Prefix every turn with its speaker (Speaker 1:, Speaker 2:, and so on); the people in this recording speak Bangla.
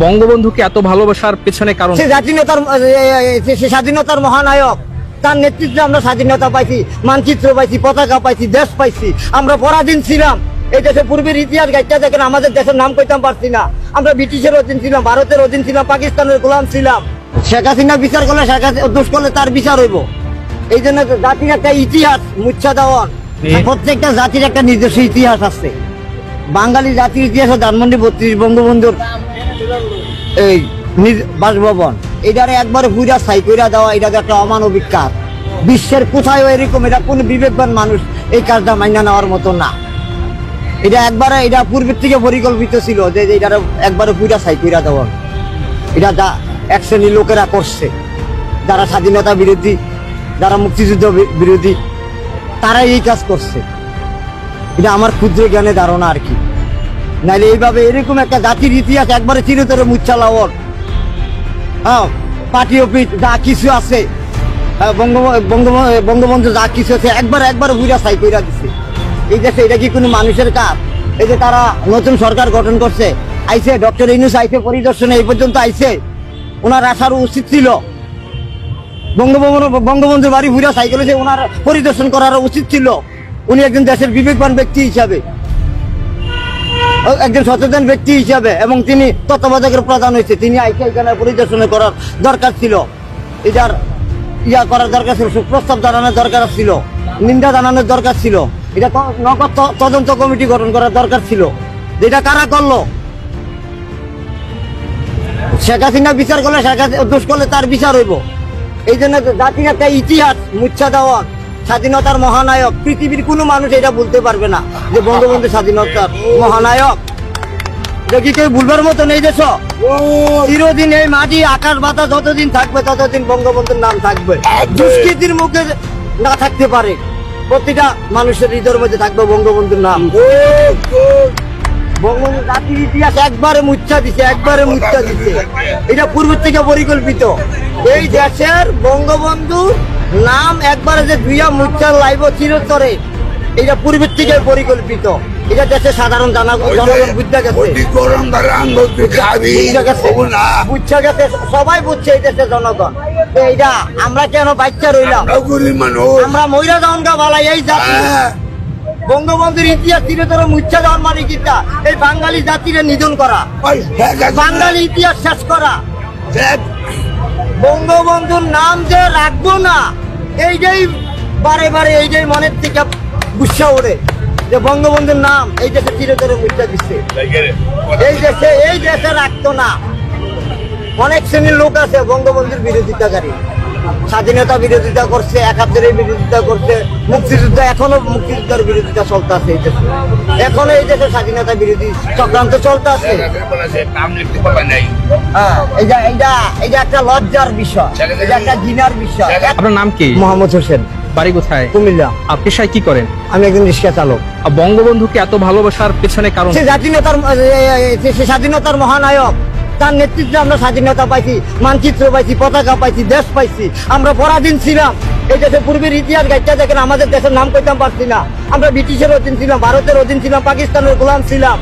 Speaker 1: বঙ্গবন্ধুকে এত ভালোবাসার পেছনে কারণ
Speaker 2: স্বাধীনতার মহানায়ক, তার নেতৃত্বে আমরা স্বাধীনতা পাইছি, মানচিত্র পাইছি, পতাকা পাইছি, দেশ পাইছি। আমরা পরাধীন ছিলাম। এই দেশের পূর্বের ইতিহাস গাইটা দেখেন, আমাদের দেশের নাম কইতাম পারছি না। আমরা ব্রিটিশের অধীন ছিলাম, ভারতের অধীন ছিলাম, পাকিস্তানের গোলাম ছিলাম। শেখ হাসিনা বিচার করলে, শেখ হাসিনা দোষ করলে তার বিচার হইব। এই জন্য জাতির একটা ইতিহাস মুচ্ছা দেওয়ান, প্রত্যেকটা জাতির একটা নিজস্ব ইতিহাস আছে। বাঙালি জাতির ইতিহাস ধানমন্ডি 32 বঙ্গবন্ধুর এই বাসভবন, এটারে একবারে পুরা ছাই কইরা দেওয়া, এটা একটা অমানবিক কাজ। বিশ্বের কোথায় এরকম, এটা কোন বিবেকবান মানুষ এই কাজটা মাইনা নেওয়ার মতো না। এটা একবারে, এটা পূর্বের থেকে পরিকল্পিত ছিল যে এটা একবারে পুরা ছাই কইরা দেওয়া। এটা যা এক শ্রেণীর লোকেরা করছে, যারা স্বাধীনতা বিরোধী, যারা মুক্তিযুদ্ধ বিরোধী, তারা এই কাজ করছে। এটা আমার ক্ষুদ্র জ্ঞানে ধারণা আর কি। নাইলে এইভাবে এরকম একটা জাতির ইতিহাস একবারে চিরতরে মুচ্ছা লাওয়ার, পার্টি অফিস যা কিছু আছে, বঙ্গবন্ধু যা কিছু আছে একবার বুঝা ছাই কইরা দিচ্ছে এই দেশে। এটা কি কোনো মানুষের কাজ? এই যে তারা নতুন সরকার গঠন করছে, আইছে ডক্টর ইউনূস আইছে পরিদর্শনে, এই পর্যন্ত আইছে। ওনার আসার উচিত ছিল, বঙ্গবন্ধুর বাড়ি বুঝা ছাই করেছে, ওনার পরিদর্শন করার উচিত ছিল। উনি একজন দেশের বিবেকবান ব্যক্তি হিসাবে, একজন সচেতন ব্যক্তি হিসাবে, এবং তিনি তত্ত্বাবধায়কের প্রধান হয়েছে, তিনি আইসে এখানে পরিদর্শন করার দরকার ছিল। এটার করার দরকার ছিল, প্রস্তাব জানানোর দরকার ছিল, নিন্দা জানানোর দরকার ছিল। এটা নগদ তদন্ত কমিটি গঠন করার দরকার ছিল। যেটা কারা করলো? শেখ হাসিনা বিচার করলে, শেখ হাসিনা দোষ করলে তার বিচার হইব। এই জন্য জাতির একটা ইতিহাস মুচ্ছা দেওয়া, স্বাধীনতার মহানায়ক। পৃথিবীর কোনো মানুষ এটা বলতে পারবে না যে বঙ্গবন্ধু স্বাধীনতার মহানায়ক। দেখি কেউ ভুলবার মতো নেই। দেশ চিরদিন এই মাটি আকাশ বাতাস যতদিন থাকবে ততদিন বঙ্গবন্ধুর নাম থাকবে। দুষ্কৃতির মুখে না থাকতে পারে, প্রতিটা মানুষের হৃদয়ের মধ্যে থাকবে বঙ্গবন্ধুর নাম। বঙ্গবন্ধু জাতির ইতিহাস একবারে মুচ্ছা দিছে, একবারে মুচ্ছা দিছে। এটা পূর্বের থেকে পরিকল্পিত। এই দেশের বঙ্গবন্ধু নাম একবারে যে দুইয়া মুচ্ছার লাইব চিরতরে, এটা পূর্বের থেকে পরিকল্পিত। এটা দেশের সাধারণ জনগণ বুঝতে গেছে, সবাই বুঝছে এই দেশের জনগণ। এইটা আমরা কেন বাচ্চা রইলাম? আমরা মহিলা জনগা বালাই এই জাতি। বঙ্গবন্ধুর ইতিহাস চিরতরে মুচ্ছা দেওয়ার মানে কিটা? এই বাঙালি জাতিরে নিধন করা, বাঙালি ইতিহাস শেষ করা। বঙ্গবন্ধুর নাম যে রাখবো না, এইটাই বারে বারে এইটাই মনের থেকে গুসা ওড়ে যে বঙ্গবন্ধুর নাম এই দেশে চিরতরে মুচ্ছা দিচ্ছে। এই দেশে রাখতো না। অনেক শ্রেণীর লোক আছে বঙ্গবন্ধুর বিরোধিতাকারী, স্বাধীনতা বিরোধিতা করছে, 71-এর বিরোধিতা করছে, মুক্তিযুদ্ধ, এখনো মুক্তিযুদ্ধের বিরোধিতা চলতে আছে এই দেশে। এখনো এই দেশে স্বাধীনতা বিরোধী চক্রান্ত চলতে আছে। এটা একটা লজ্জার বিষয়, এটা একটা ঘৃণার বিষয়।
Speaker 1: আপনার নাম কি?
Speaker 2: মোহাম্মদ হোসেন।
Speaker 1: বাড়ি কোথায়?
Speaker 2: কুমিল্লা।
Speaker 1: আপনি পেশায় কি করেন?
Speaker 2: আমি একজন রিক্সা চালক।
Speaker 1: বঙ্গবন্ধুকে এত ভালোবাসার পেছনে কারণ?
Speaker 2: স্বাধীনতার মহানায়ক, তার নেতৃত্বে আমরা স্বাধীনতা পাইছি, মানচিত্র পাইছি, পতাকা পাইছি, দেশ পাইছি। আমরা পরাধীন ছিলাম। এই দেশের পূর্বের ইতিহাস গাইটা দেখেন, আমাদের দেশের নাম কইতাম পারছি না। আমরা ব্রিটিশের অধীন ছিলাম, ভারতের অধীন ছিলাম, পাকিস্তানের গোলাম ছিলাম।